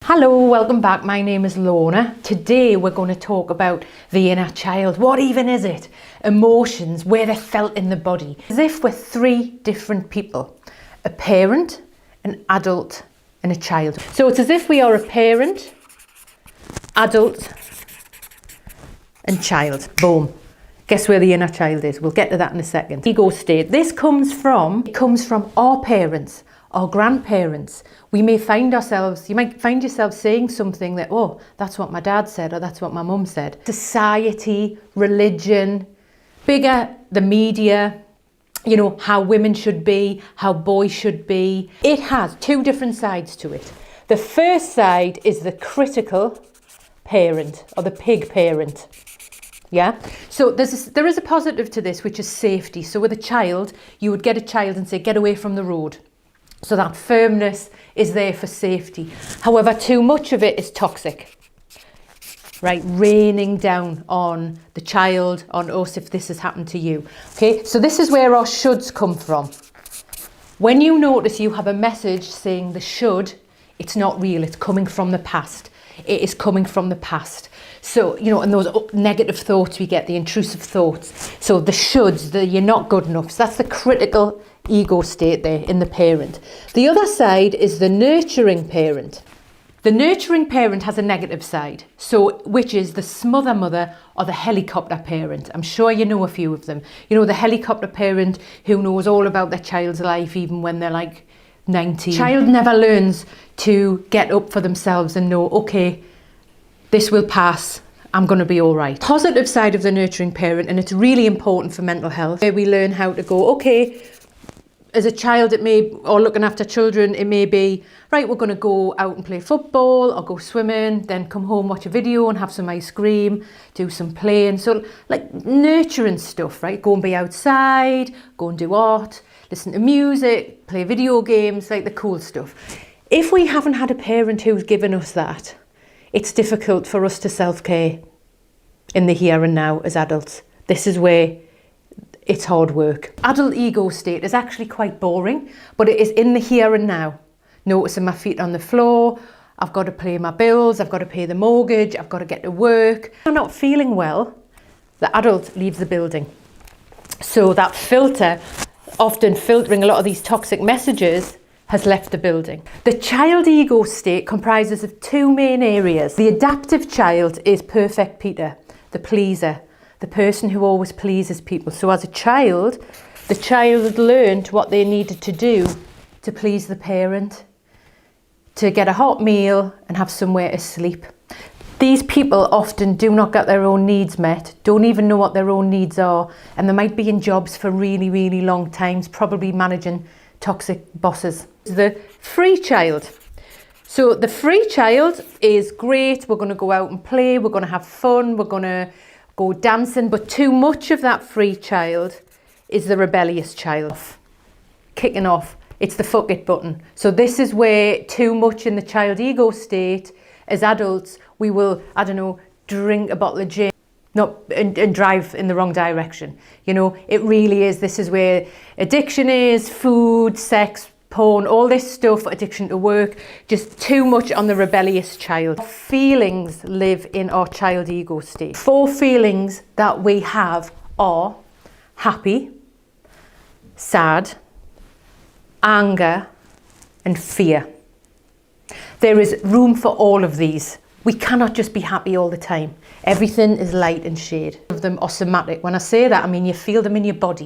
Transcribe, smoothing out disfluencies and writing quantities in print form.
Hello, welcome back. My name is Lorna. Today we're going to talk about the inner child. What even is it? Emotions, where they're felt in the body. As if we're three different people. A parent, an adult and a child. So it's as if we are a parent, adult and child. Boom. Guess where the inner child is? We'll get to that in a second. Ego state. This comes from our parents, our grandparents. We may find ourselves, you might find yourself saying something that, oh, that's what my dad said, or that's what my mum said. Society, religion, bigger, the media, you know, how women should be, how boys should be. It has two different sides to it. The first side is the critical parent, or the pig parent. Yeah, so there is a positive to this, which is safety. So with a child, you would get a child and say, get away from the road. So that firmness is there for safety. However, too much of it is toxic, right? Raining down on the child, on us, if this has happened to you. Okay, so this is where our shoulds come from. When you notice you have a message saying the should, it's not real, it's coming from the past. It is coming from the past. So, you know, and those negative thoughts we get, the intrusive thoughts. So the shoulds, the you're not good enough. So that's the critical ego state there in the parent. The other side is the nurturing parent. The nurturing parent has a negative side, so which is the smother mother or the helicopter parent. I'm sure you know a few of them. You know, the helicopter parent who knows all about their child's life even when they're like 19. Child never learns to get up for themselves and know, okay, this will pass, I'm going to be all right. Positive side of the nurturing parent, and it's really important for mental health, where we learn how to go, okay, as a child it may, or looking after children, it may be, right, we're going to go out and play football or go swimming, then come home, watch a video and have some ice cream, do some playing. So like nurturing stuff, right? Go and be outside, go and do art, listen to music, play video games, like the cool stuff. If we haven't had a parent who's given us that, it's difficult for us to self-care in the here and now as adults. This is where it's hard work. Adult ego state is actually quite boring, but it is in the here and now. Noticing my feet on the floor, I've got to pay my bills, I've got to pay the mortgage, I've got to get to work. If I'm not feeling well, the adult leaves the building. So that filter, often filtering a lot of these toxic messages, has left the building. The child ego state comprises of two main areas. The adaptive child is perfect Peter, the pleaser, the person who always pleases people. So as a child, the child learned what they needed to do to please the parent, to get a hot meal and have somewhere to sleep. These people often do not get their own needs met, don't even know what their own needs are, and they might be in jobs for really, really long times, probably managing toxic bosses. The free child. So the free child is great. We're going to go out and play. We're going to have fun. We're going to go dancing. But too much of that free child is the rebellious child. Kicking off. It's the fuck it button. So this is where too much in the child ego state, as adults, we will, I don't know, drink a bottle of gin. And drive in the wrong direction. You know, it really is. This is where addiction is, food, sex, porn, all this stuff, addiction to work, just too much on the rebellious child. Feelings live in our child ego state. 4 feelings that we have are happy, sad, anger, and fear. There is room for all of these. We cannot just be happy all the time. Everything is light and shade. Of them are somatic. When I say that, I mean you feel them in your body.